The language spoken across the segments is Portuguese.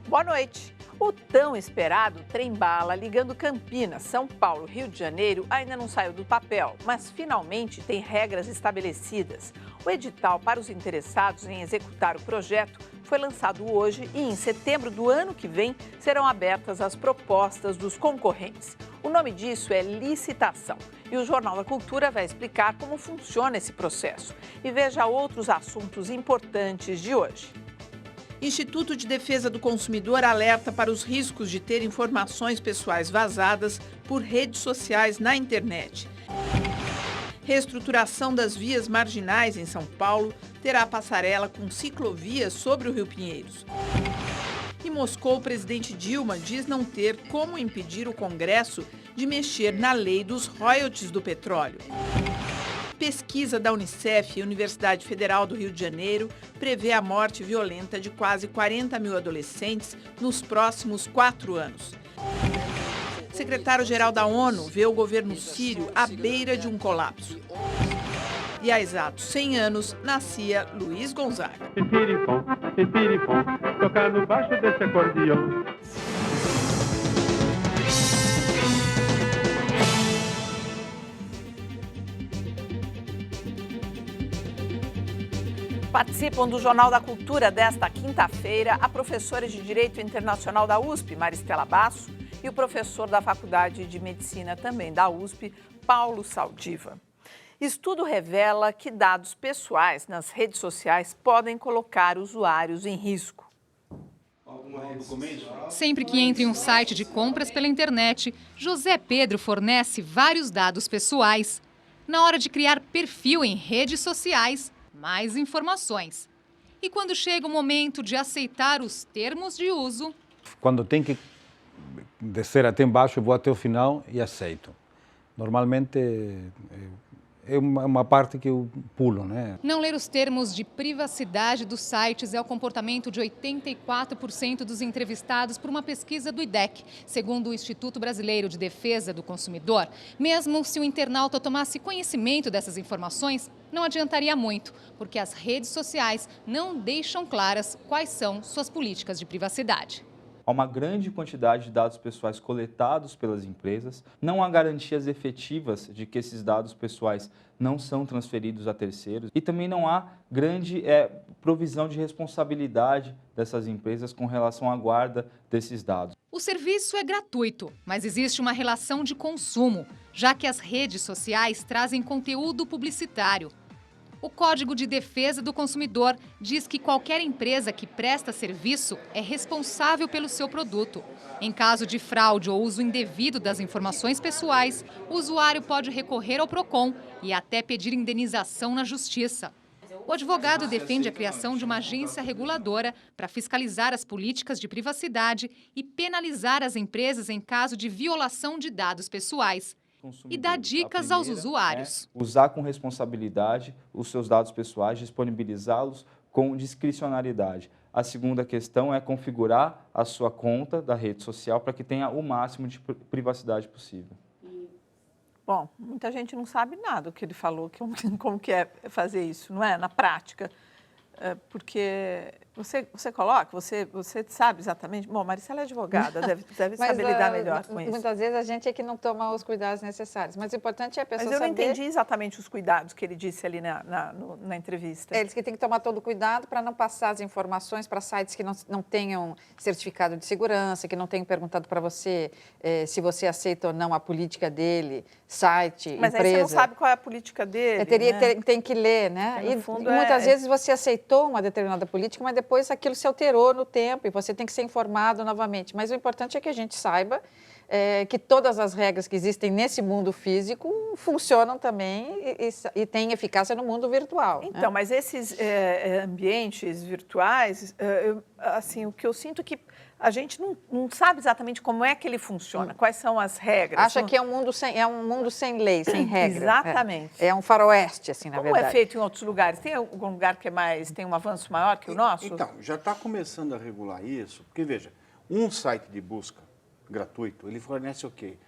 Boa noite. O tão esperado trem-bala ligando Campinas, São Paulo, Rio de Janeiro ainda não saiu do papel, mas finalmente tem regras estabelecidas. O edital para os interessados em executar o projeto foi lançado hoje e em setembro do ano que vem serão abertas as propostas dos concorrentes. O nome disso é licitação e o Jornal da Cultura vai explicar como funciona esse processo. E veja outros assuntos importantes de hoje. Instituto de Defesa do Consumidor alerta para os riscos de ter informações pessoais vazadas por redes sociais na internet. Reestruturação das vias marginais em São Paulo terá passarela com ciclovias sobre o Rio Pinheiros. Em Moscou, o presidente Dilma diz não ter como impedir o Congresso de mexer na lei dos royalties do petróleo. Pesquisa da Unicef e Universidade Federal do Rio de Janeiro prevê a morte violenta de quase 40 mil adolescentes nos próximos 4 anos. Secretário-geral da ONU vê o governo sírio à beira de um colapso. E há exatos 100 anos nascia Luiz Gonzaga. Tocar no baixo desse acordeão. Participam do Jornal da Cultura desta quinta-feira a professora de Direito Internacional da USP, Maristela Basso, e o professor da Faculdade de Medicina também da USP, Paulo Saldiva. Estudo revela que dados pessoais nas redes sociais podem colocar usuários em risco. Sempre que entra em um site de compras pela internet, José Pedro fornece vários dados pessoais. Na hora de criar perfil em redes sociais, mais informações. E quando chega o momento de aceitar os termos de uso... Quando tem que descer até embaixo, eu vou até o final e aceito. Normalmente é uma parte que eu pulo, né? Não ler os termos de privacidade dos sites é o comportamento de 84% dos entrevistados por uma pesquisa do IDEC, segundo o Instituto Brasileiro de Defesa do Consumidor. Mesmo se o internauta tomasse conhecimento dessas informações, não adiantaria muito, porque as redes sociais não deixam claras quais são suas políticas de privacidade. Há uma grande quantidade de dados pessoais coletados pelas empresas, não há garantias efetivas de que esses dados pessoais não são transferidos a terceiros e também não há grande provisão de responsabilidade dessas empresas com relação à guarda desses dados. O serviço é gratuito, mas existe uma relação de consumo, já que as redes sociais trazem conteúdo publicitário. O Código de Defesa do Consumidor diz que qualquer empresa que presta serviço é responsável pelo seu produto. Em caso de fraude ou uso indevido das informações pessoais, o usuário pode recorrer ao PROCON e até pedir indenização na Justiça. O advogado defende a criação de uma agência reguladora para fiscalizar as políticas de privacidade e penalizar as empresas em caso de violação de dados pessoais. E dá dicas aos usuários. Usar com responsabilidade os seus dados pessoais, disponibilizá-los com discricionariedade. A segunda questão é configurar a sua conta da rede social para que tenha o máximo de privacidade possível. Bom, muita gente não sabe nada do que ele falou, como que é fazer isso, não é? Na prática. Porque você coloca, você sabe exatamente... Bom, Maricela é advogada, deve saber lidar melhor com isso. Muitas vezes a gente é que não toma os cuidados necessários, mas o importante é a pessoa saber... Mas eu não entendi exatamente os cuidados que ele disse ali na entrevista. Eles que têm que tomar todo o cuidado para não passar as informações para sites que não tenham certificado de segurança, que não tenham perguntado para você se você aceita ou não a política dele, site, mas empresa. Mas aí você não sabe qual é a política dele, tem que ler, né? E muitas vezes você aceitou uma determinada política, mas depois aquilo se alterou no tempo e você tem que ser informado novamente. Mas o importante é que a gente saiba que todas as regras que existem nesse mundo físico funcionam também e têm eficácia no mundo virtual. Então, né? Mas esses ambientes virtuais, assim, o que eu sinto é que a gente não sabe exatamente como é que ele funciona, quais são as regras. Acha que é um mundo sem lei, sem regra. Exatamente. É um faroeste, assim, na como verdade. Como é feito em outros lugares? Tem algum lugar que tem um avanço maior que o nosso? Então, já está começando a regular isso, porque, veja, um site de busca gratuito, ele fornece o quê?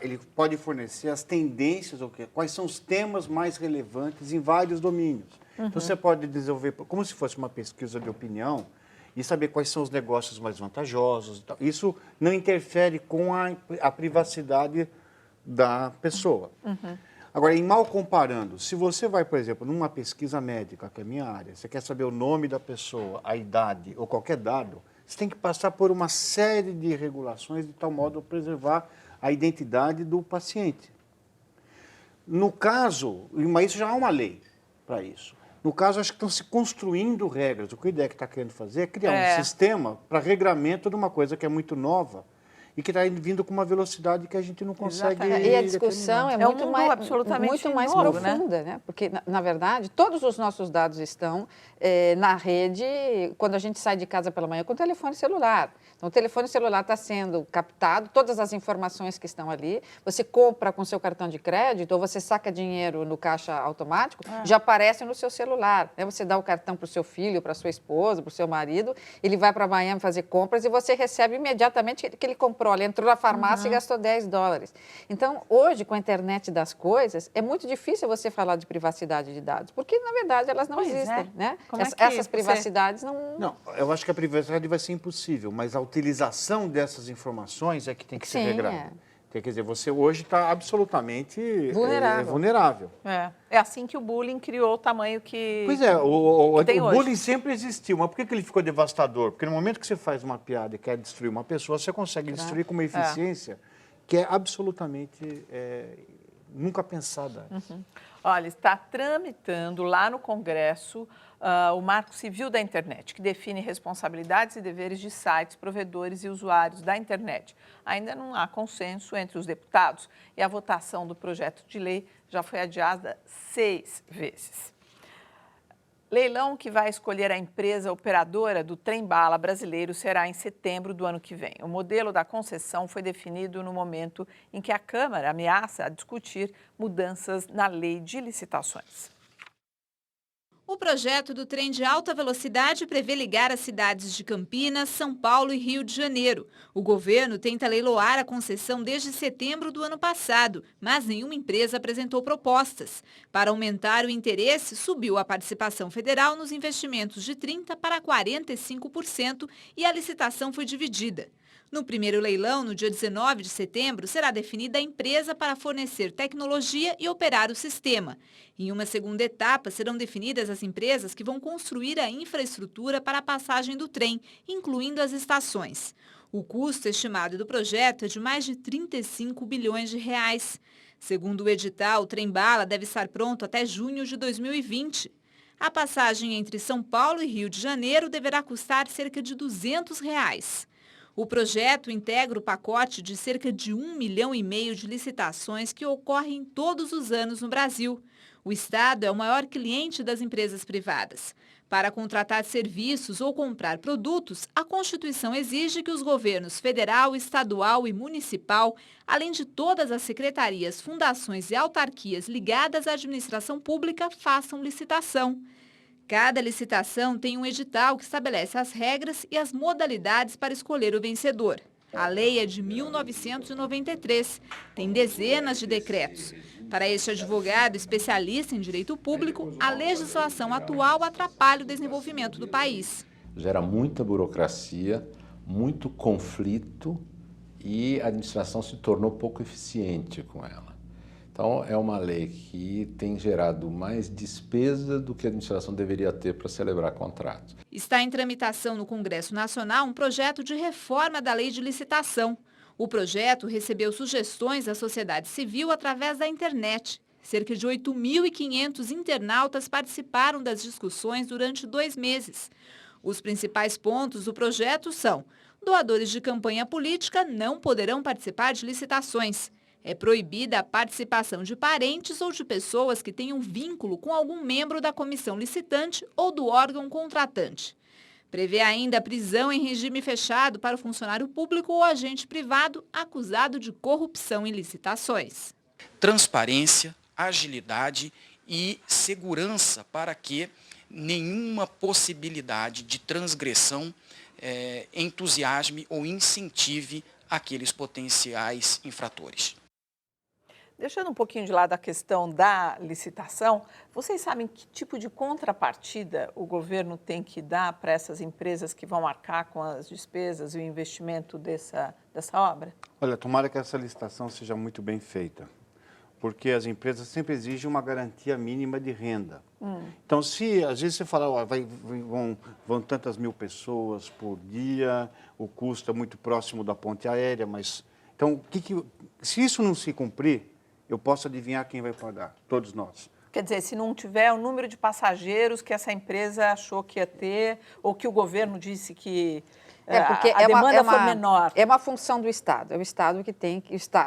Ele pode fornecer as tendências, quais são os temas mais relevantes em vários domínios. Então, você pode desenvolver, como se fosse uma pesquisa de opinião, e saber quais são os negócios mais vantajosos. E tal. Isso não interfere com a privacidade da pessoa. Agora, em mal comparando, se você vai, por exemplo, numa pesquisa médica, que é a minha área, você quer saber o nome da pessoa, a idade ou qualquer dado, você tem que passar por uma série de regulações de tal modo a preservar a identidade do paciente. No caso, mas isso já há uma lei para isso. No caso, acho que estão se construindo regras. O que o IDEC está querendo fazer é criar um sistema para regramento de uma coisa que é muito nova e que está vindo com uma velocidade que a gente não consegue. E a discussão é muito mais novo, profunda, né? Porque, na verdade, todos os nossos dados estão na rede quando a gente sai de casa pela manhã com o telefone celular. Então, o telefone celular está sendo captado, todas as informações que estão ali. Você compra com seu cartão de crédito ou você saca dinheiro no caixa automático, já aparece no seu celular. Né? Você dá o cartão para o seu filho, para a sua esposa, para o seu marido, ele vai para Miami fazer compras e você recebe imediatamente que ele comprou. Ele entrou na farmácia e gastou $10. Então, hoje, com a internet das coisas, é muito difícil você falar de privacidade de dados, porque, na verdade, elas não existem. Né? Essas privacidades não... Não, eu acho que a privacidade vai ser impossível, mas a utilização dessas informações é que tem que ser regrada. Quer dizer, você hoje está absolutamente vulnerável. É assim que o bullying criou o tamanho que Pois é, o hoje. bullying sempre existiu, mas por que ele ficou devastador? Porque no momento que você faz uma piada e quer destruir uma pessoa, você consegue destruir com uma eficiência que é absolutamente nunca pensada. Olha, está tramitando lá no Congresso o Marco Civil da Internet, que define responsabilidades e deveres de sites, provedores e usuários da internet. Ainda não há consenso entre os deputados e a votação do projeto de lei já foi adiada 6 vezes. Leilão que vai escolher a empresa operadora do trem-bala brasileiro será em setembro do ano que vem. O modelo da concessão foi definido no momento em que a Câmara ameaça discutir mudanças na lei de licitações. O projeto do trem de alta velocidade prevê ligar as cidades de Campinas, São Paulo e Rio de Janeiro. O governo tenta leiloar a concessão desde setembro do ano passado, mas nenhuma empresa apresentou propostas. Para aumentar o interesse, subiu a participação federal nos investimentos de 30% para 45% e a licitação foi dividida. No primeiro leilão, no dia 19 de setembro, será definida a empresa para fornecer tecnologia e operar o sistema. Em uma segunda etapa, serão definidas as empresas que vão construir a infraestrutura para a passagem do trem, incluindo as estações. O custo estimado do projeto é de mais de 35 bilhões de reais. Segundo o edital, o trem-bala deve estar pronto até junho de 2020. A passagem entre São Paulo e Rio de Janeiro deverá custar cerca de R$ 200. O projeto integra o pacote de cerca de 1,5 milhão de licitações que ocorrem todos os anos no Brasil. O Estado é o maior cliente das empresas privadas. Para contratar serviços ou comprar produtos, a Constituição exige que os governos federal, estadual e municipal, além de todas as secretarias, fundações e autarquias ligadas à administração pública, façam licitação. Cada licitação tem um edital que estabelece as regras e as modalidades para escolher o vencedor. A lei é de 1993, tem dezenas de decretos. Para este advogado especialista em direito público, a legislação atual atrapalha o desenvolvimento do país. Gera muita burocracia, muito conflito e a administração se tornou pouco eficiente com ela. Então, é uma lei que tem gerado mais despesa do que a administração deveria ter para celebrar contratos. Está em tramitação no Congresso Nacional um projeto de reforma da lei de licitação. O projeto recebeu sugestões da sociedade civil através da internet. Cerca de 8.500 internautas participaram das discussões durante 2 meses. Os principais pontos do projeto são: doadores de campanha política não poderão participar de licitações. É proibida a participação de parentes ou de pessoas que tenham vínculo com algum membro da comissão licitante ou do órgão contratante. Prevê ainda a prisão em regime fechado para o funcionário público ou agente privado acusado de corrupção em licitações. Transparência, agilidade e segurança para que nenhuma possibilidade de transgressão entusiasme ou incentive aqueles potenciais infratores. Deixando um pouquinho de lado a questão da licitação, vocês sabem que tipo de contrapartida o governo tem que dar para essas empresas que vão arcar com as despesas e o investimento dessa obra? Olha, tomara que essa licitação seja muito bem feita, porque as empresas sempre exigem uma garantia mínima de renda. Então, se às vezes você fala, ó, vão tantas mil pessoas por dia, o custo é muito próximo da ponte aérea, mas... Então, se isso não se cumprir, eu posso adivinhar quem vai pagar, todos nós. Quer dizer, se não tiver o número de passageiros que essa empresa achou que ia ter, ou que o governo disse que a demanda for menor. É uma função do Estado, é o Estado que tem,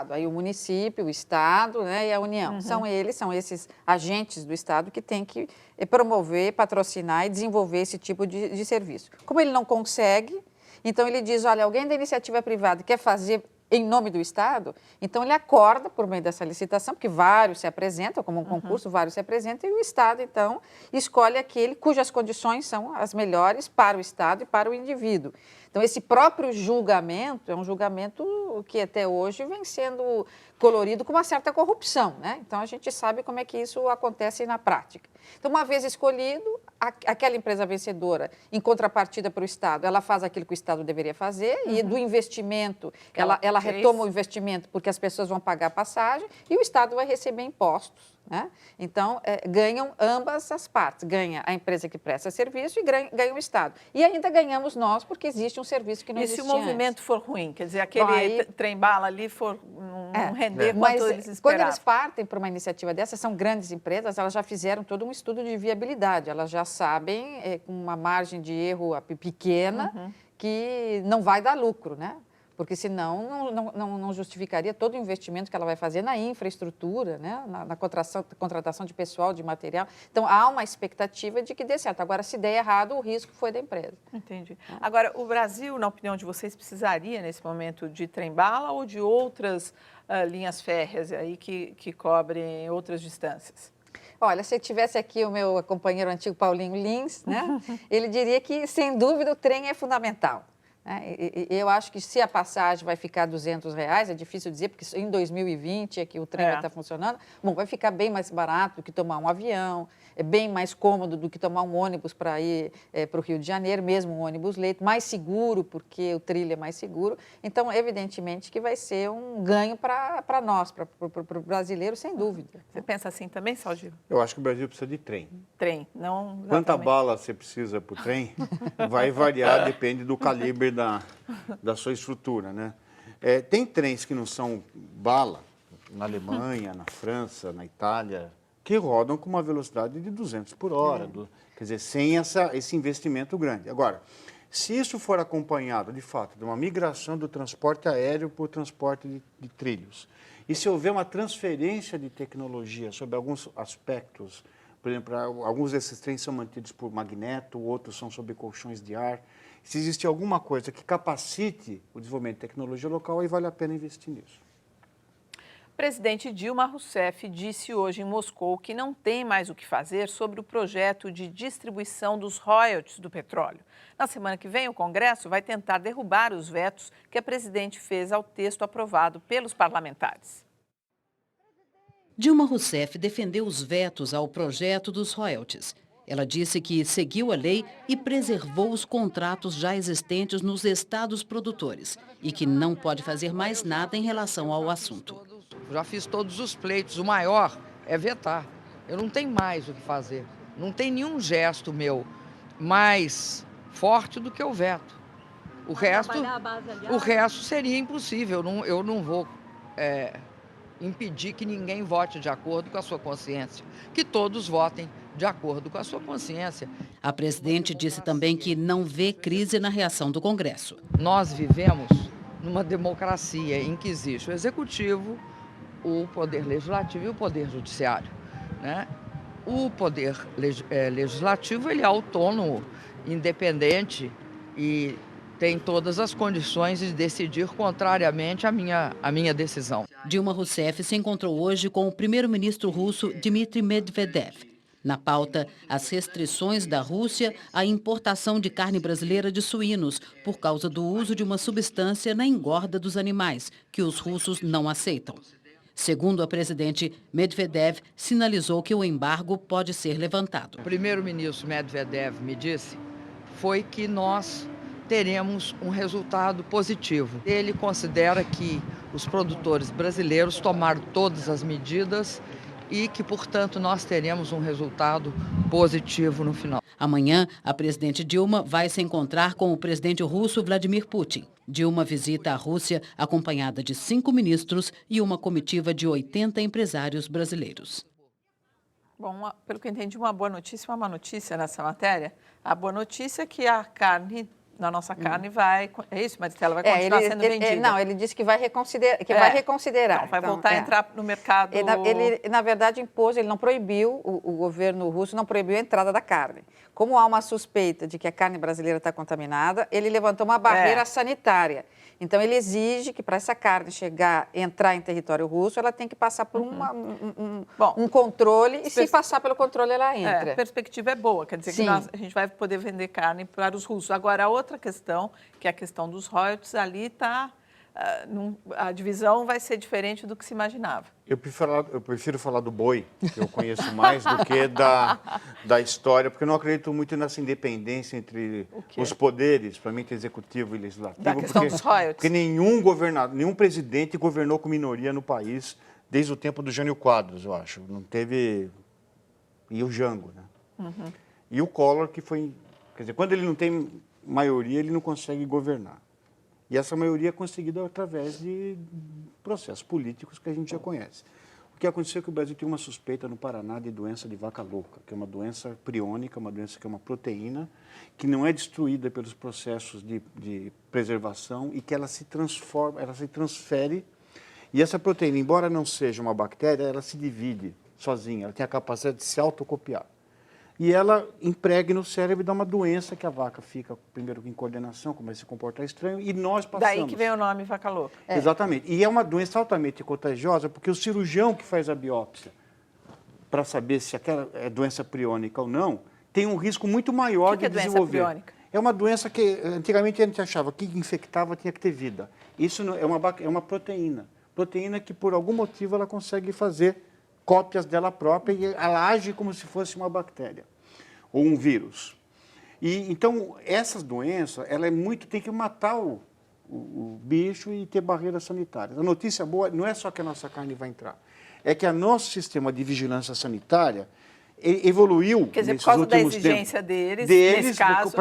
aí o município, o Estado, né, e a União. São esses agentes do Estado que têm que promover, patrocinar e desenvolver esse tipo de serviço. Como ele não consegue, então ele diz, olha, alguém da iniciativa privada quer fazer em nome do Estado, então ele acorda por meio dessa licitação, porque vários se apresentam, como um concurso, vários se apresentam, e o Estado, então, escolhe aquele cujas condições são as melhores para o Estado e para o indivíduo. Então, esse próprio julgamento é um julgamento que até hoje vem sendo colorido com uma certa corrupção, né? Então, a gente sabe como é que isso acontece na prática. Então, uma vez escolhido, aquela empresa vencedora, em contrapartida para o Estado, ela faz aquilo que o Estado deveria fazer, e do investimento, ela retoma o investimento porque as pessoas vão pagar a passagem e o Estado vai receber impostos, né? Então, ganham ambas as partes. Ganha a empresa que presta serviço e ganha o Estado. E ainda ganhamos nós, porque existe um serviço que não existia. E se o movimento for ruim? Quer dizer, aquele trem-bala ali for não render quanto eles esperavam? Quando eles partem para uma iniciativa dessa, são grandes empresas, elas já fizeram todo um estudo de viabilidade. Elas já sabem, com uma margem de erro pequena, que não vai dar lucro, né? Porque senão não justificaria todo o investimento que ela vai fazer na infraestrutura, né? na contratação de pessoal, de material. Então, há uma expectativa de que dê certo. Agora, se der errado, o risco foi da empresa. Entendi. Agora, o Brasil, na opinião de vocês, precisaria, nesse momento, de trem-bala ou de outras linhas férreas aí que cobrem outras distâncias? Olha, se tivesse aqui o meu companheiro antigo Paulinho Lins, né? Ele diria que, sem dúvida, o trem é fundamental. Eu acho que se a passagem vai ficar R$200, é difícil dizer, porque em 2020 é que o trem vai estar funcionando, bom, vai ficar bem mais barato do que tomar um avião, é bem mais cômodo do que tomar um ônibus para ir para o Rio de Janeiro, mesmo um ônibus-leito, mais seguro, porque o trilho é mais seguro. Então, evidentemente que vai ser um ganho para nós, para o brasileiro, sem dúvida. Você pensa assim também, Salgiro? Eu acho que o Brasil precisa de trem. Trem, não exatamente. Quanta bala você precisa para o trem vai variar, depende do calibre da sua estrutura, né? Tem trens que não são bala, na Alemanha, na França, na Itália, que rodam com uma velocidade de 200 por hora, quer dizer, sem esse investimento grande. Agora, se isso for acompanhado, de fato, de uma migração do transporte aéreo para o transporte de trilhos, e se houver uma transferência de tecnologia sobre alguns aspectos, por exemplo, alguns desses trens são mantidos por magneto, outros são sobre colchões de ar, se existir alguma coisa que capacite o desenvolvimento de tecnologia local, aí vale a pena investir nisso. O presidente Dilma Rousseff disse hoje em Moscou que não tem mais o que fazer sobre o projeto de distribuição dos royalties do petróleo. Na semana que vem, o Congresso vai tentar derrubar os vetos que a presidente fez ao texto aprovado pelos parlamentares. Dilma Rousseff defendeu os vetos ao projeto dos royalties. Ela disse que seguiu a lei e preservou os contratos já existentes nos estados produtores e que não pode fazer mais nada em relação ao assunto. Já fiz todos os pleitos, o maior é vetar. Eu não tenho mais o que fazer. Não tem nenhum gesto meu mais forte do que o veto. O resto seria impossível. Eu não vou impedir que ninguém vote de acordo com a sua consciência. Que todos votem de acordo com a sua consciência. A presidente disse também que não vê crise na reação do Congresso. Nós vivemos numa democracia em que existe o executivo, o poder legislativo e o poder judiciário, né? O poder legislativo ele é autônomo, independente e tem todas as condições de decidir contrariamente à minha decisão. Dilma Rousseff se encontrou hoje com o primeiro-ministro russo Dmitry Medvedev. Na pauta, as restrições da Rússia à importação de carne brasileira de suínos por causa do uso de uma substância na engorda dos animais, que os russos não aceitam. Segundo a presidente, Medvedev sinalizou que o embargo pode ser levantado. O primeiro-ministro Medvedev me disse foi que nós teremos um resultado positivo. Ele considera que os produtores brasileiros tomaram todas as medidas e que, portanto, nós teremos um resultado positivo no final. Amanhã, a presidente Dilma vai se encontrar com o presidente russo Vladimir Putin. Dilma visita a Rússia acompanhada de 5 ministros e uma comitiva de 80 empresários brasileiros. Bom, pelo que eu entendi, uma boa notícia e uma má notícia nessa matéria. A boa notícia é que a carne, na nossa carne, vai... É isso, Maristela? Vai continuar sendo vendida? Não, ele disse que vai reconsiderar. Não, vai voltar a entrar no mercado... Ele, na verdade, impôs, ele não proibiu, o governo russo não proibiu a entrada da carne. Como há uma suspeita de que a carne brasileira está contaminada, ele levantou uma barreira sanitária. Então, ele exige que para essa carne entrar em território russo, ela tem que passar por um controle, e se passar pelo controle, ela entra. A perspectiva é boa, quer dizer que a gente vai poder vender carne para os russos. Agora, a outra questão, que é a questão dos royalties, ali está... a divisão vai ser diferente do que se imaginava. Eu prefiro falar do boi, que eu conheço mais, do que da história, porque eu não acredito muito nessa independência entre os poderes, para mim, entre executivo e legislativo. Da questão dos royalties. Porque nenhum presidente governou com minoria no país desde o tempo do Jânio Quadros, eu acho. Não teve... E o Jango, né? E o Collor, que foi... Quer dizer, quando ele não tem maioria, ele não consegue governar. E essa maioria é conseguida através de processos políticos que a gente já conhece. O que aconteceu é que o Brasil tem uma suspeita no Paraná de doença de vaca louca, que é uma doença priônica, uma doença que é uma proteína, que não é destruída pelos processos de preservação e que ela se transforma, ela se transfere. E essa proteína, embora não seja uma bactéria, ela se divide sozinha, ela tem a capacidade de se autocopiar. E ela impregna no cérebro e dá uma doença que a vaca fica, primeiro, em coordenação, começa a se comportar estranho, e nós passamos. Daí que vem o nome vaca louca. Exatamente. E é uma doença altamente contagiosa, porque o cirurgião que faz a biópsia, para saber se aquela é doença priônica ou não, tem um risco muito maior de desenvolver. O que é doença priônica? É uma doença que, antigamente, a gente achava que infectava tinha que ter vida. Isso não, é uma proteína. Proteína que, por algum motivo, ela consegue fazer cópias dela própria e ela age como se fosse uma bactéria ou um vírus. E então essas doenças, ela tem que matar o bicho e ter barreiras sanitárias. A notícia boa não é só que a nossa carne vai entrar, é que o nosso sistema de vigilância sanitária evoluiu. Quer dizer, por causa da exigência deles, nesse caso.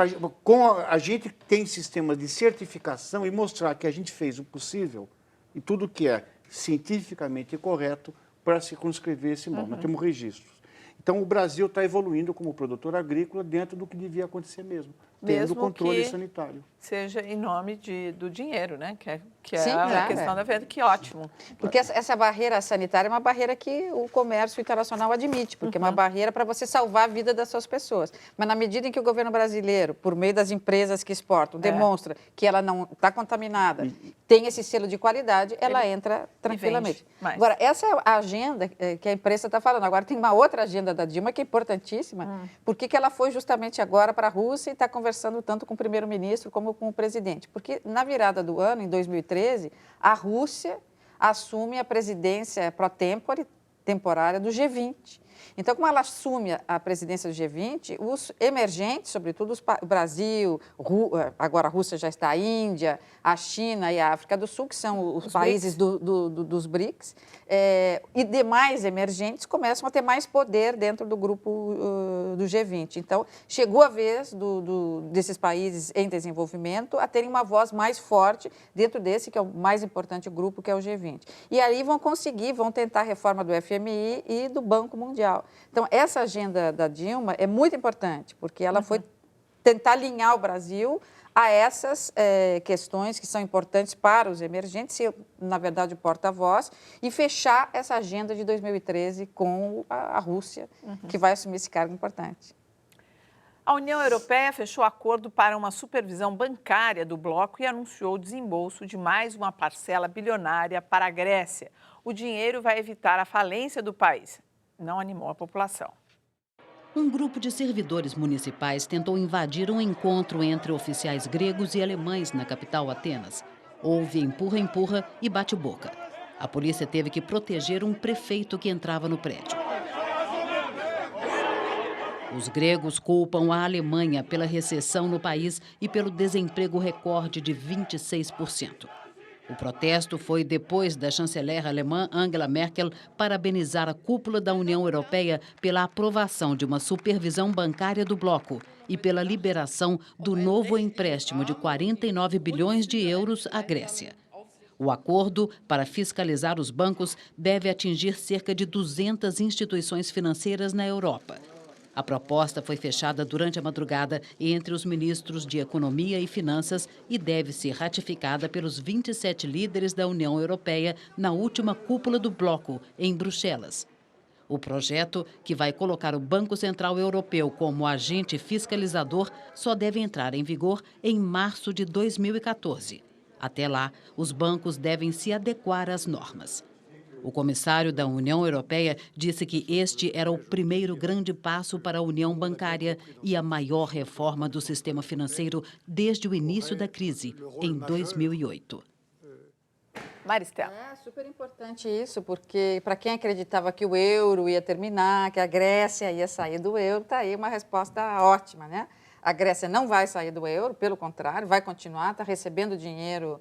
A gente tem sistemas de certificação e mostrar que a gente fez o possível e tudo que é cientificamente correto para circunscrever esse mal. Nós temos registros. Então, o Brasil está evoluindo como produtor agrícola dentro do que devia acontecer mesmo, tendo controle sanitário. Seja em nome do dinheiro, né? Que é a questão da venda, que ótimo. Porque essa barreira sanitária é uma barreira que o comércio internacional admite, porque é uma barreira para você salvar a vida das suas pessoas. Mas na medida em que o governo brasileiro, por meio das empresas que exportam, demonstra que ela não está contaminada, tem esse selo de qualidade, ela entra tranquilamente. Agora, essa é a agenda que a imprensa está falando. Agora, tem uma outra agenda da Dilma que é importantíssima. Por que ela foi justamente agora para a Rússia e está conversando tanto com o primeiro-ministro como com o presidente? Porque na virada do ano, em 2013, a Rússia assume a presidência pro tempore, temporária do G20. Então, como ela assume a presidência do G20, os emergentes, sobretudo o Brasil, agora a Rússia já está, a Índia, a China e a África do Sul, que são os países dos BRICS, e demais emergentes começam a ter mais poder dentro do grupo do G20. Então, chegou a vez desses países em desenvolvimento a terem uma voz mais forte dentro desse, que é o mais importante grupo, que é o G20. E aí vão tentar a reforma do FMI e do Banco Mundial. Então, essa agenda da Dilma é muito importante, porque ela foi tentar alinhar o Brasil a essas questões que são importantes para os emergentes, ser, na verdade, o porta-voz, e fechar essa agenda de 2013 com a Rússia, que vai assumir esse cargo importante. A União Europeia fechou acordo para uma supervisão bancária do bloco e anunciou o desembolso de mais uma parcela bilionária para a Grécia. O dinheiro vai evitar a falência do país. Não animou a população. Um grupo de servidores municipais tentou invadir um encontro entre oficiais gregos e alemães na capital Atenas. Houve empurra-empurra e bate-boca. A polícia teve que proteger um prefeito que entrava no prédio. Os gregos culpam a Alemanha pela recessão no país e pelo desemprego recorde de 26%. O protesto foi depois da chanceler alemã Angela Merkel parabenizar a cúpula da União Europeia pela aprovação de uma supervisão bancária do bloco e pela liberação do novo empréstimo de 49 bilhões de euros à Grécia. O acordo para fiscalizar os bancos deve atingir cerca de 200 instituições financeiras na Europa. A proposta foi fechada durante a madrugada entre os ministros de Economia e Finanças e deve ser ratificada pelos 27 líderes da União Europeia na última cúpula do bloco, em Bruxelas. O projeto, que vai colocar o Banco Central Europeu como agente fiscalizador, só deve entrar em vigor em março de 2014. Até lá, os bancos devem se adequar às normas. O comissário da União Europeia disse que este era o primeiro grande passo para a União Bancária e a maior reforma do sistema financeiro desde o início da crise, em 2008. Maristela. É super importante isso, porque para quem acreditava que o euro ia terminar, que a Grécia ia sair do euro, está aí uma resposta ótima, né? A Grécia não vai sair do euro, pelo contrário, vai continuar, está recebendo dinheiro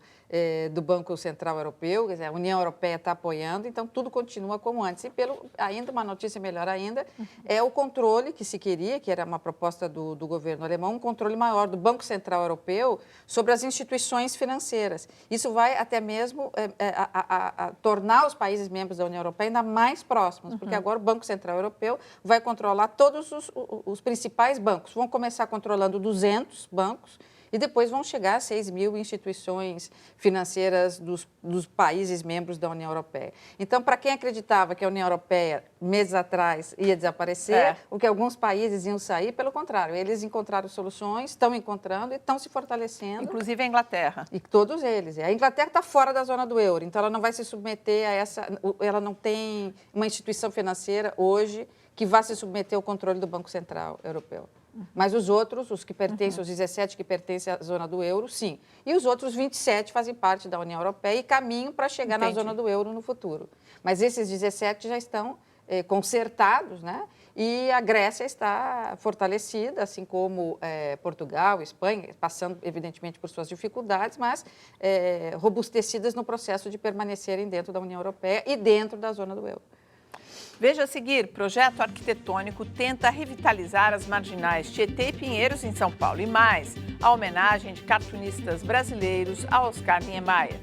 do Banco Central Europeu, quer dizer, a União Europeia está apoiando, então tudo continua como antes. E ainda uma notícia melhor ainda, é o controle que se queria, que era uma proposta do governo alemão, um controle maior do Banco Central Europeu sobre as instituições financeiras. Isso vai até mesmo tornar os países membros da União Europeia ainda mais próximos, porque agora o Banco Central Europeu vai controlar todos os principais bancos. Vão começar controlando 200 bancos, e depois vão chegar a 6.000 instituições financeiras dos países membros da União Europeia. Então, para quem acreditava que a União Europeia, meses atrás, ia desaparecer, o que alguns países iam sair, pelo contrário, eles encontraram soluções, estão encontrando e estão se fortalecendo. Inclusive a Inglaterra. E todos eles. A Inglaterra está fora da zona do euro, então ela não vai se submeter a ela não tem uma instituição financeira hoje que vá se submeter ao controle do Banco Central Europeu. Mas os outros, os que pertencem, os 17 que pertencem à zona do euro, sim. E os outros 27 fazem parte da União Europeia e caminham para chegar na zona do euro no futuro. Mas esses 17 já estão consertados, né? E a Grécia está fortalecida, assim como Portugal, Espanha, passando, evidentemente, por suas dificuldades, mas robustecidas no processo de permanecerem dentro da União Europeia e dentro da zona do euro. Veja a seguir, projeto arquitetônico tenta revitalizar as marginais Tietê e Pinheiros em São Paulo. E mais, a homenagem de cartunistas brasileiros a Oscar Niemeyer.